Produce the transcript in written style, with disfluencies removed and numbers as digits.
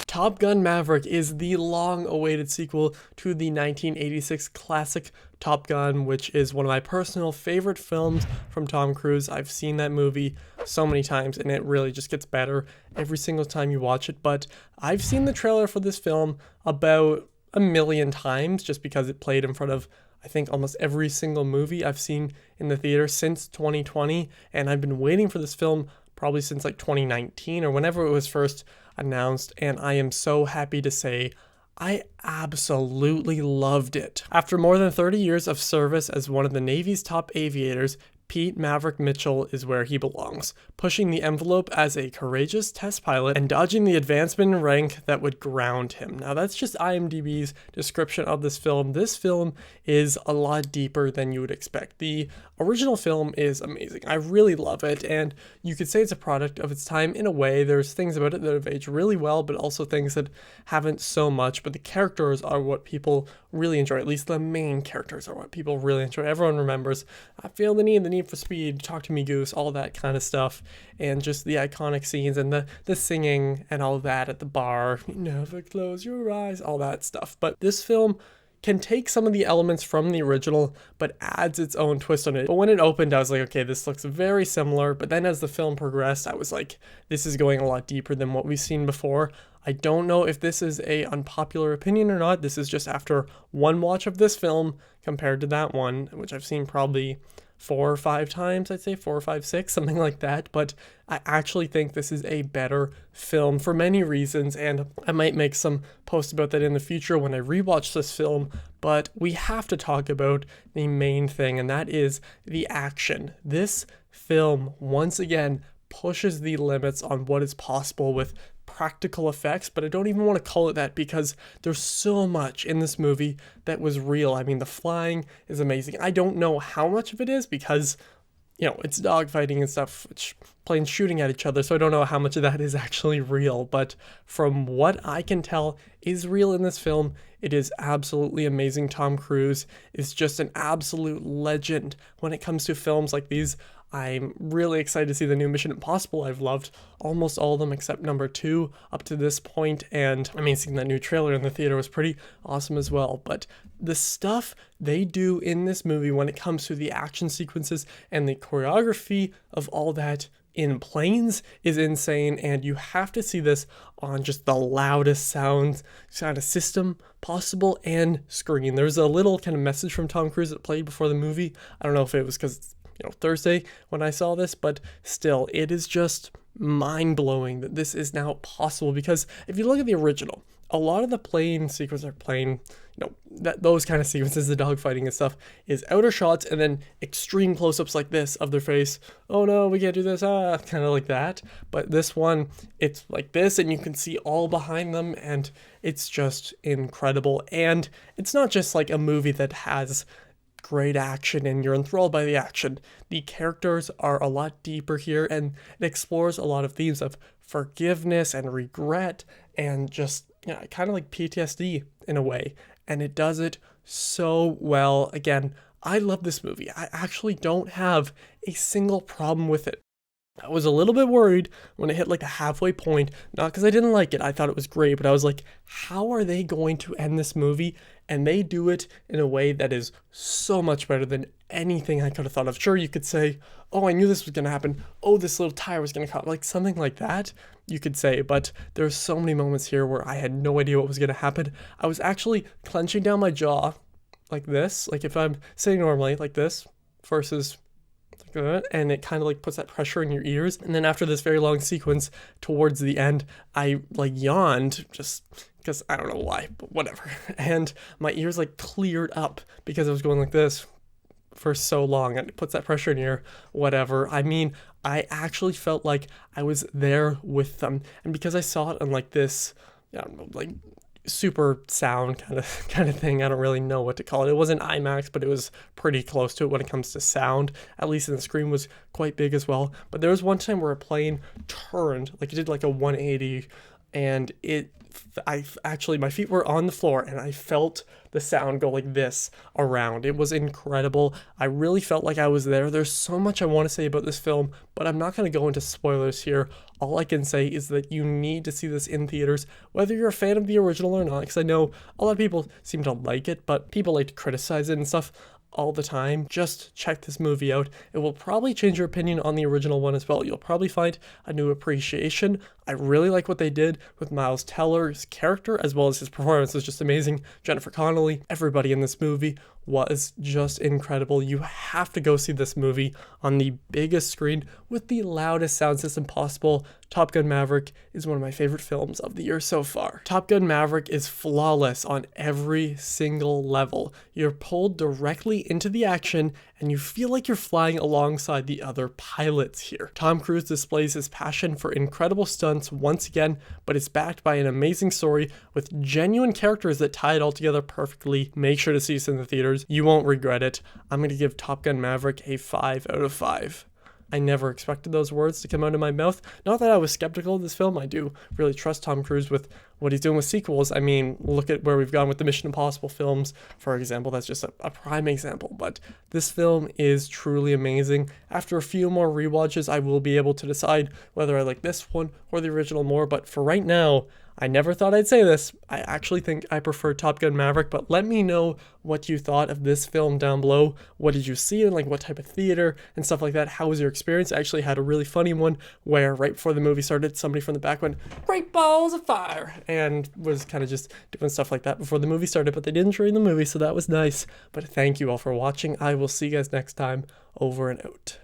Top Gun Maverick is the long-awaited sequel to the 1986 classic Top Gun, which is one of my personal favorite films from Tom Cruise. I've seen that movie so many times, and it really just gets better every single time you watch it. But I've seen the trailer for this film about 1,000,000 times just because it played in front of, I think, almost every single movie I've seen in the theater since 2020, and I've been waiting for this film probably since like 2019 or whenever it was first announced, and I am so happy to say I absolutely loved it. After more than 30 years of service as one of the Navy's top aviators, Pete Maverick Mitchell is where he belongs, pushing the envelope as a courageous test pilot and dodging the advancement in rank that would ground him. Now that's just IMDb's description of this film. This film is a lot deeper than you would expect. The original film is amazing. I really love it, and you could say it's a product of its time in a way. There's things about it that have aged really well, but also things that haven't so much. But the characters are what people really enjoy. At least the main characters are what people really enjoy. Everyone remembers, I feel the need for speed, talk to me goose, all that kind of stuff, and just the iconic scenes and the singing and all that at the bar, never close your eyes, all that stuff. But this film can take some of the elements from the original, but adds its own twist on it. But when it opened, I was like, okay, this looks very similar. But then as the film progressed, I was like, this is going a lot deeper than what we've seen before. I don't know if this is a unpopular opinion or not. This is just after one watch of this film compared to that one, which I've seen probably 4 or 5 times, I'd say 4 or 5, 6, something like that. But I actually think this is a better film for many reasons, and I might make some posts about that in the future when I rewatch this film. But we have to talk about the main thing, and that is the action. This film, once again, pushes the limits on what is possible with practical effects, but I don't even want to call it that because there's so much in this movie that was real. I mean, the flying is amazing. I don't know how much of it is because, it's dogfighting and stuff, which planes shooting at each other, so I don't know how much of that is actually real, but from what I can tell is real in this film, it is absolutely amazing. Tom Cruise is just an absolute legend when it comes to films like these. I'm really excited to see the new Mission Impossible. I've loved almost all of them except number 2 up to this point, and I mean, seeing that new trailer in the theater was pretty awesome as well. But the stuff they do in this movie when it comes to the action sequences and the choreography of all that in planes is insane, and you have to see this on just the loudest sound system possible and screen. There's a little kind of message from Tom Cruise that played before the movie. I don't know if it was because Thursday when I saw this, but still, it is just mind-blowing that this is now possible, because if you look at the original, a lot of the plane sequences are plane, those kind of sequences, the dogfighting and stuff, is outer shots and then extreme close-ups like this of their face. Oh no, we can't do this, kind of like that. But this one, it's like this, and you can see all behind them, and it's just incredible. And it's not just like a movie that has great action and you're enthralled by the action. The characters are a lot deeper here, and it explores a lot of themes of forgiveness and regret and just kind of like PTSD in a way, and it does it so well. Again, I love this movie. I actually don't have a single problem with it. I was a little bit worried when it hit like the halfway point, not because I didn't like it, I thought it was great, but I was like, how are they going to end this movie? And they do it in a way that is so much better than anything I could have thought of. Sure, you could say, oh, I knew this was going to happen. Oh, this little tire was going to come. Like something like that, you could say. But there's so many moments here where I had no idea what was going to happen. I was actually clenching down my jaw like this. Like if I'm sitting normally like this versus like that, and it kind of like puts that pressure in your ears. And then after this very long sequence towards the end, I like yawned just because I don't know why, but whatever. And my ears like cleared up because I was going like this for so long, and it puts that pressure in your whatever. I mean, I actually felt like I was there with them, and because I saw it on like this, I don't know, like super sound kind of thing. I don't really know what to call it. It wasn't IMAX, but it was pretty close to it when it comes to sound. At least, and the screen was quite big as well. But there was one time where a plane turned, like it did like a 180, and it actually, my feet were on the floor and I felt the sound go like this around. It was incredible. I really felt like I was there. There's so much I want to say about this film, but I'm not going to go into spoilers here. All I can say is that you need to see this in theaters, whether you're a fan of the original or not, because I know a lot of people seem to like it, but people like to criticize it and stuff all the time. Just check this movie out. It will probably change your opinion on the original one as well. You'll probably find a new appreciation. I really like what they did with Miles Teller's character, as well as his performance was just amazing. Jennifer Connelly, everybody in this movie was just incredible. You have to go see this movie on the biggest screen with the loudest sound system possible. Top Gun Maverick is one of my favorite films of the year so far. Top Gun Maverick is flawless on every single level. You're pulled directly into the action and you feel like you're flying alongside the other pilots here. Tom Cruise displays his passion for incredible stunts once again, but it's backed by an amazing story with genuine characters that tie it all together perfectly. Make sure to see this in the theaters. You won't regret it. I'm going to give Top Gun Maverick a 5 out of 5. I never expected those words to come out of my mouth. Not that I was skeptical of this film. I do really trust Tom Cruise with what he's doing with sequels. I mean, look at where we've gone with the Mission Impossible films, for example. That's just a prime example. But this film is truly amazing. After a few more rewatches, I will be able to decide whether I like this one or the original more. But for right now, I never thought I'd say this. I actually think I prefer Top Gun Maverick, but let me know what you thought of this film down below. What did you see in, like, what type of theater and stuff like that? How was your experience? I actually had a really funny one where right before the movie started, somebody from the back went, "Great balls of fire," and was kind of just doing stuff like that before the movie started, but they didn't show you the movie, so that was nice. But thank you all for watching. I will see you guys next time. Over and out.